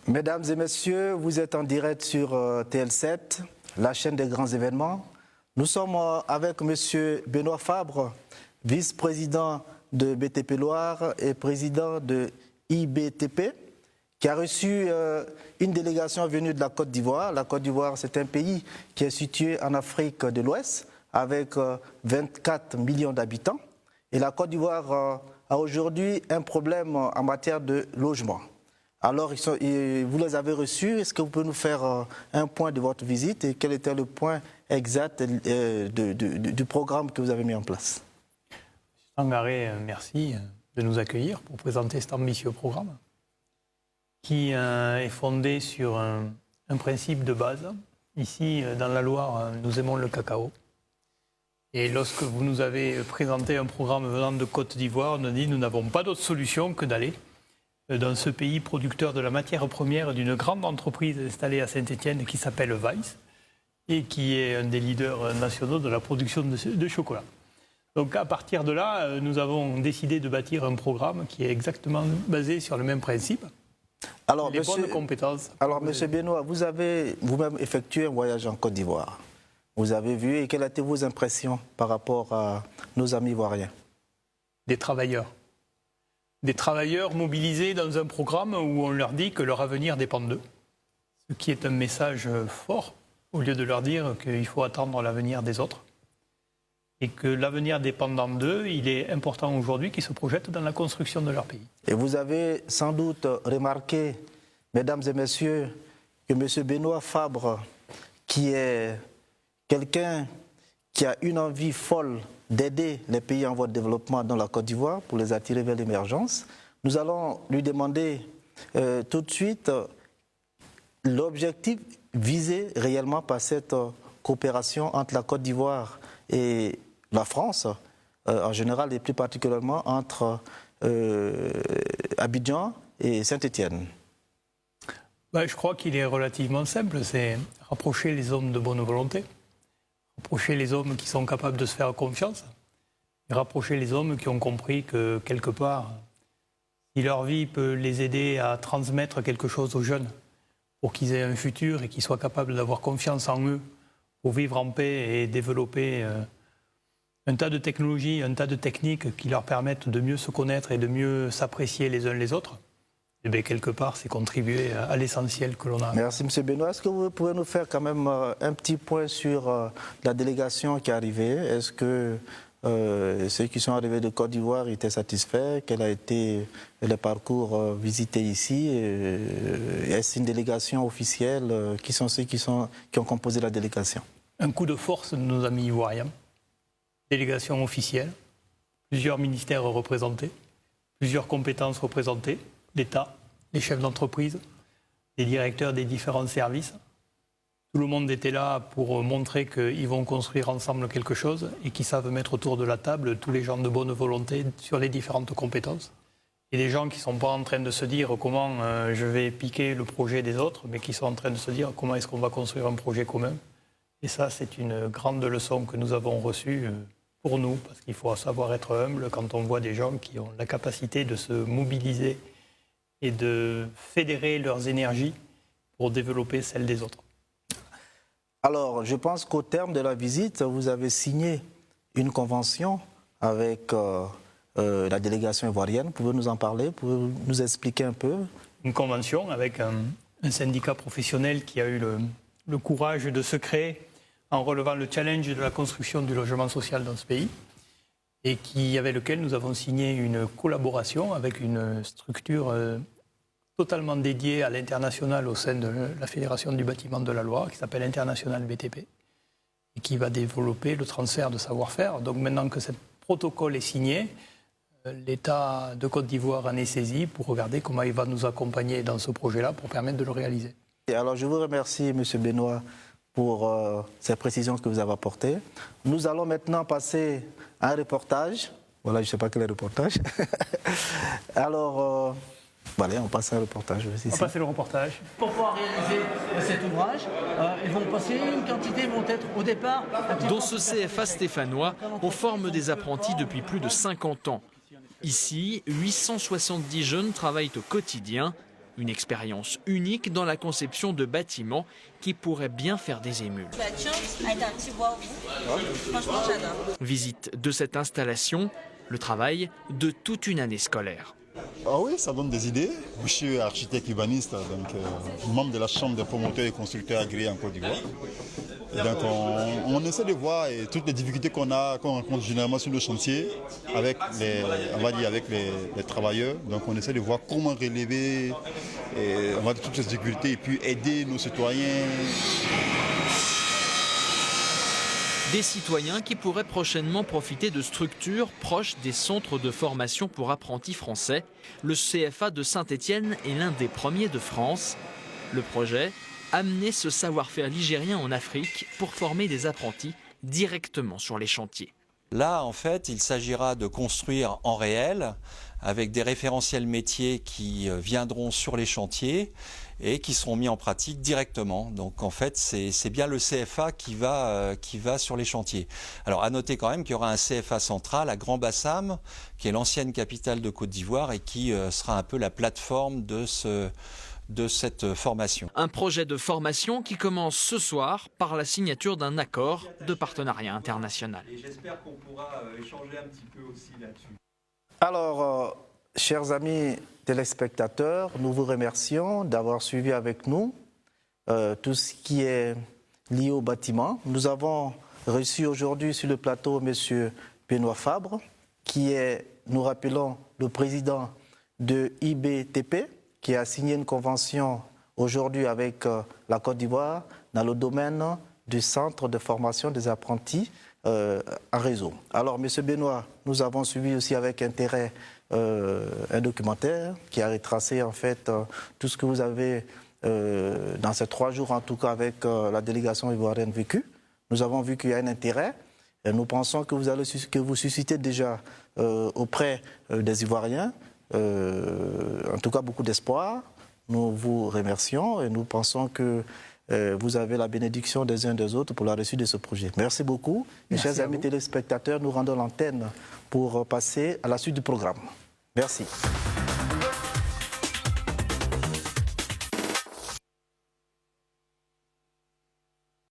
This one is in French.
Mesdames et messieurs, vous êtes en direct sur TL7, la chaîne des grands événements. Nous sommes avec monsieur Benoît Fabre, vice-président de BTP Loire et président de IBTP, qui a reçu une délégation venue de la Côte d'Ivoire. La Côte d'Ivoire, c'est un pays qui est situé en Afrique de l'Ouest, avec 24 millions d'habitants. Et la Côte d'Ivoire a aujourd'hui un problème en matière de logement. Alors, vous les avez reçus. Est-ce que vous pouvez nous faire un point de votre visite et quel était le point exact du programme que vous avez mis en place? Sangaré, merci de nous accueillir pour présenter cet ambitieux programme qui est fondé sur un principe de base. Ici, dans la Loire, nous aimons le cacao. Et lorsque vous nous avez présenté un programme venant de Côte d'Ivoire, on a dit nous n'avons pas d'autre solution que d'aller dans ce pays producteur de la matière première d'une grande entreprise installée à Saint-Étienne qui s'appelle Weiss et qui est un des leaders nationaux de la production de chocolat. Donc à partir de là, nous avons décidé de bâtir un programme qui est exactement basé sur le même principe. Alors, les bonnes compétences. Alors, monsieur Benoît, vous avez vous-même effectué un voyage en Côte d'Ivoire. Vous avez vu et quelles étaient vos impressions par rapport à nos amis ivoiriens? Des travailleurs. Des travailleurs mobilisés dans un programme où on leur dit que leur avenir dépend d'eux. Ce qui est un message fort, au lieu de leur dire qu'il faut attendre l'avenir des autres. Et que l'avenir dépendant d'eux, il est important aujourd'hui qu'ils se projettent dans la construction de leur pays. Et vous avez sans doute remarqué, mesdames et messieurs, que M. Benoît Fabre, qui est quelqu'un qui a une envie folle d'aider les pays en voie de développement dans la Côte d'Ivoire pour les attirer vers l'émergence, nous allons lui demander tout de suite l'objectif visé réellement par cette coopération entre la Côte d'Ivoire et la France, en général et plus particulièrement entre Abidjan et Saint-Étienne. Je crois qu'il est relativement simple, c'est rapprocher les hommes de bonne volonté, rapprocher les hommes qui sont capables de se faire confiance, et rapprocher les hommes qui ont compris que quelque part, si leur vie peut les aider à transmettre quelque chose aux jeunes pour qu'ils aient un futur et qu'ils soient capables d'avoir confiance en eux pour vivre en paix et développer un tas de technologies, un tas de techniques qui leur permettent de mieux se connaître et de mieux s'apprécier les uns les autres, et bien, quelque part, c'est contribuer à l'essentiel que l'on a. Merci, M. Benoît. Est-ce que vous pouvez nous faire quand même un petit point sur la délégation qui est arrivée? Est-ce que ceux qui sont arrivés de Côte d'Ivoire étaient satisfaits? Quel a été le parcours visité ici? Est-ce une délégation officielle? Qui sont ceux qui ont composé la délégation? Un coup de force de nos amis ivoiriens. Délégation officielle, plusieurs ministères représentés, plusieurs compétences représentées, l'État, les chefs d'entreprise, les directeurs des différents services. Tout le monde était là pour montrer qu'ils vont construire ensemble quelque chose et qu'ils savent mettre autour de la table tous les gens de bonne volonté sur les différentes compétences. Et des gens qui ne sont pas en train de se dire comment je vais piquer le projet des autres, mais qui sont en train de se dire comment est-ce qu'on va construire un projet commun. Et ça, c'est une grande leçon que nous avons reçue pour nous, parce qu'il faut savoir être humble quand on voit des gens qui ont la capacité de se mobiliser et de fédérer leurs énergies pour développer celles des autres. Alors, je pense qu'au terme de la visite, vous avez signé une convention avec la délégation ivoirienne. Pouvez-vous nous en parler? Pouvez-vous nous expliquer un peu? Une convention avec un syndicat professionnel qui a eu le courage de se créer en relevant le challenge de la construction du logement social dans ce pays, et avec lequel nous avons signé une collaboration avec une structure totalement dédiée à l'international au sein de la Fédération du bâtiment de la Loire, qui s'appelle International BTP, et qui va développer le transfert de savoir-faire. Donc maintenant que ce protocole est signé, l'État de Côte d'Ivoire en est saisi pour regarder comment il va nous accompagner dans ce projet-là pour permettre de le réaliser. Et alors je vous remercie, M. Benoît, pour ces précisions que vous avez apportées. Nous allons maintenant passer à un reportage. Voilà, je ne sais pas quel est le reportage. Alors, voilà, on passe à un reportage. On va passer le reportage. Pour pouvoir réaliser cet ouvrage, ils vont passer une quantité, vont être au départ... Dans ce CFA stéphanois, on forme des apprentis depuis plus de 50 ans. Ici, 870 jeunes travaillent au quotidien Une expérience unique dans la conception de bâtiments qui pourrait bien faire des émules. Franchement, j'adore. Visite de cette installation, le travail de toute une année scolaire. Ah oui, ça donne des idées. Je suis architecte urbaniste, donc membre de la Chambre des promoteurs et constructeurs agréés en Côte d'Ivoire. Donc on essaie de voir toutes les difficultés qu'on rencontre généralement sur nos chantiers avec les travailleurs. Donc on essaie de voir comment relever toutes ces difficultés et puis aider nos citoyens. Des citoyens qui pourraient prochainement profiter de structures proches des centres de formation pour apprentis français. Le CFA de Saint-Étienne est l'un des premiers de France. Le projet, amener ce savoir-faire ligérien en Afrique pour former des apprentis directement sur les chantiers. Là, en fait, il s'agira de construire en réel avec des référentiels métiers qui viendront sur les chantiers et qui seront mis en pratique directement. Donc en fait, c'est bien le CFA qui va sur les chantiers. Alors à noter quand même qu'il y aura un CFA central à Grand-Bassam, qui est l'ancienne capitale de Côte d'Ivoire et qui sera un peu la plateforme de cette formation. Un projet de formation qui commence ce soir par la signature d'un accord de partenariat international. Et j'espère qu'on pourra échanger un petit peu aussi là-dessus. Alors, chers amis téléspectateurs, nous vous remercions d'avoir suivi avec nous tout ce qui est lié au bâtiment. Nous avons reçu aujourd'hui sur le plateau M. Benoît Fabre, qui est, nous rappelons, le président de IBTP, qui a signé une convention aujourd'hui avec la Côte d'Ivoire dans le domaine du centre de formation des apprentis en réseau. Alors, M. Benoît, nous avons suivi aussi avec intérêt un documentaire qui a retracé en fait tout ce que vous avez dans ces 3 jours, en tout cas avec la délégation ivoirienne vécu. Nous avons vu qu'il y a un intérêt et nous pensons que vous suscitez déjà auprès des Ivoiriens en tout cas beaucoup d'espoir. Nous vous remercions et nous pensons que vous avez la bénédiction des uns des autres pour la réussite de ce projet. Merci beaucoup. Et chers amis téléspectateurs, nous rendons l'antenne pour passer à la suite du programme. Merci.